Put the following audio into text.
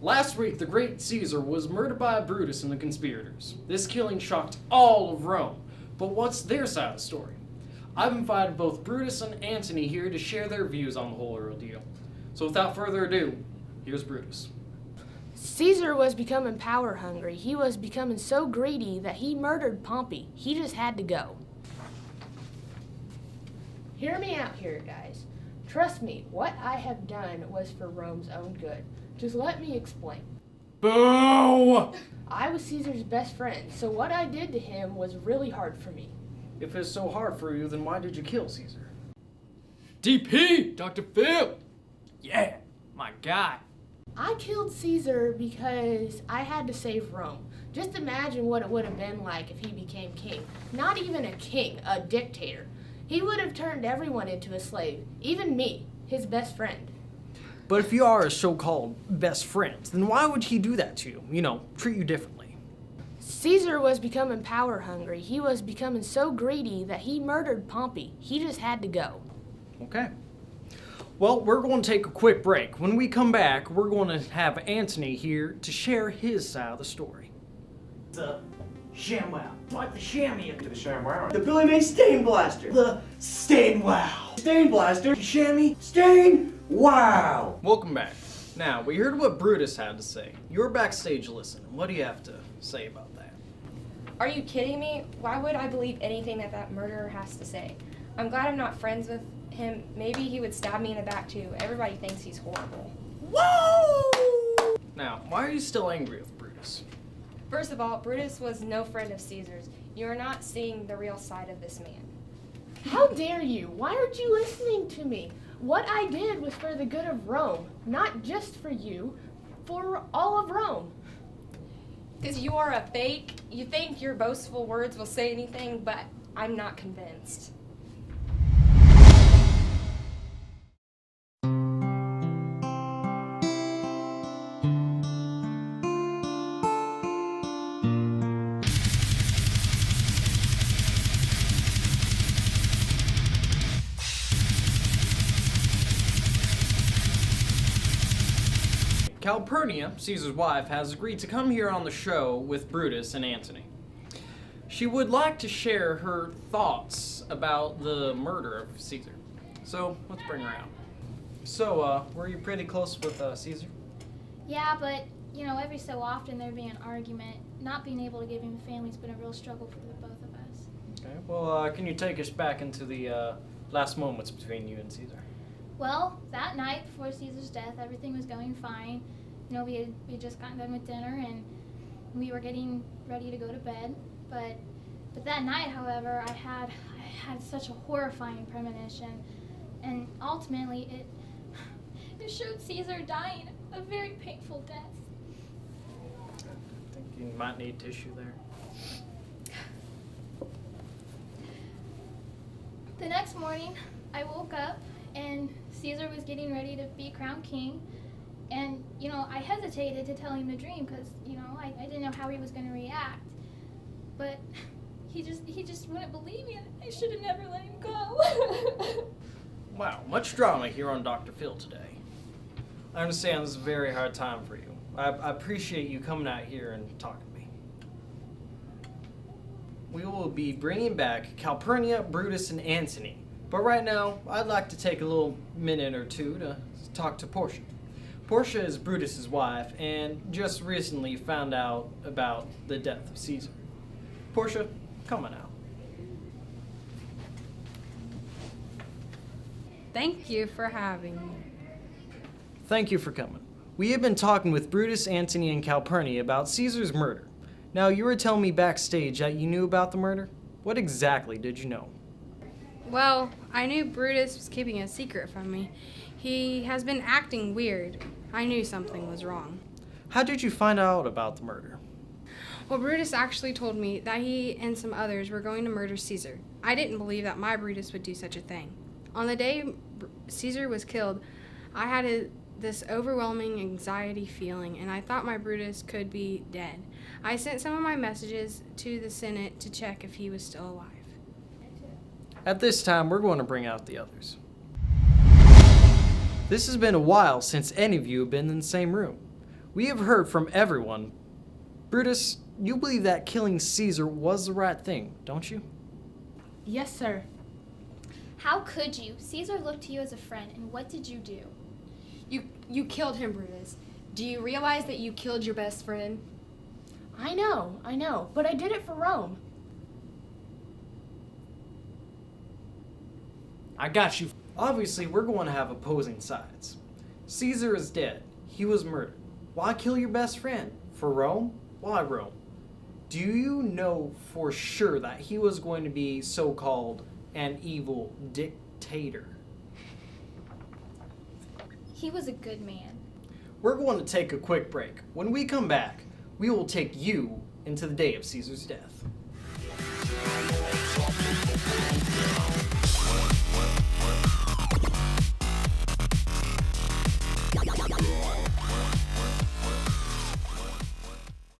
Last week, the great Caesar was murdered by Brutus and the conspirators. This killing shocked all of Rome. But what's their side of the story? I've invited both Brutus and Antony here to share their views on the whole ordeal. So without further ado, here's Brutus. Caesar was becoming power hungry. He was becoming so greedy that he murdered Pompey. He just had to go. Hear me out here, guys. Trust me, what I have done was for Rome's own good. Just let me explain. Boo! I was Caesar's best friend, so what I did to him was really hard for me. If it's so hard for you, then why did you kill Caesar? DP, Dr. Phil. Yeah, my guy. I killed Caesar because I had to save Rome. Just imagine what it would have been like if he became king. Not even a king, a dictator. He would have turned everyone into a slave, even me, his best friend. But if you are a so-called best friend, then why would he do that to you? You know, treat you differently. Caesar was becoming power hungry. He was becoming so greedy that he murdered Pompey. He just had to go. Okay. Well, we're going to take a quick break. When we come back, we're going to have Antony here to share his side of the story. The ShamWow. What the Shammy? The ShamWow. The Billy May Stain Blaster. The Stain Wow. Stain Blaster. Shammy. Stain Wow. Welcome back. Now, we heard what Brutus had to say. You were backstage listening. What do you have to say about that? Are you kidding me? Why would I believe anything that murderer has to say? I'm glad I'm not friends with him. Maybe he would stab me in the back too. Everybody thinks he's horrible. Whoa! Now, why are you still angry with Brutus? First of all, Brutus was no friend of Caesar's. You are not seeing the real side of this man. How dare you? Why aren't you listening to me? What I did was for the good of Rome, not just for you, for all of Rome. Because you are a fake. You think your boastful words will say anything, but I'm not convinced. Calpurnia, Caesar's wife, has agreed to come here on the show with Brutus and Antony. She would like to share her thoughts about the murder of Caesar. So, let's bring her out. So, were you pretty close with Caesar? Yeah, but, you know, every so often there'd be an argument. Not being able to give him a family's been a real struggle for the both of us. Okay, well, can you take us back into the last moments between you and Caesar? Well, that night before Caesar's death, everything was going fine. You know, we had just gotten done with dinner and we were getting ready to go to bed. But that night, however, I had such a horrifying premonition, and ultimately it showed Caesar dying a very painful death. I think you might need tissue there. The next morning, I woke up and Caesar was getting ready to be crowned king. And, you know, I hesitated to tell him the dream because, you know, I didn't know how he was going to react. But he just wouldn't believe me, and I should have never let him go. Wow, much drama here on Dr. Phil today. I understand this is a very hard time for you. I appreciate you coming out here and talking to me. We will be bringing back Calpurnia, Brutus, and Antony. But right now, I'd like to take a little minute or two to talk to Portia. Portia is Brutus's wife and just recently found out about the death of Caesar. Portia, come on out. Thank you for having me. Thank you for coming. We have been talking with Brutus, Antony, and Calpurnia about Caesar's murder. Now, you were telling me backstage that you knew about the murder. What exactly did you know? Well, I knew Brutus was keeping a secret from me. He has been acting weird. I knew something was wrong. How did you find out about the murder? Well, Brutus actually told me that he and some others were going to murder Caesar. I didn't believe that my Brutus would do such a thing. On the day Caesar was killed, I had this overwhelming anxiety feeling, and I thought my Brutus could be dead. I sent some of my messages to the Senate to check if he was still alive. At this time, we're going to bring out the others. This has been a while since any of you have been in the same room. We have heard from everyone. Brutus, you believe that killing Caesar was the right thing, don't you? Yes, sir. How could you? Caesar looked to you as a friend, and what did you do? You killed him, Brutus. Do you realize that you killed your best friend? I know, but I did it for Rome. I got you. Obviously, we're going to have opposing sides. Caesar is dead. He was murdered. Why kill your best friend? For Rome? Why Rome? Do you know for sure that he was going to be so-called an evil dictator? He was a good man. We're going to take a quick break. When we come back, we will take you into the day of Caesar's death.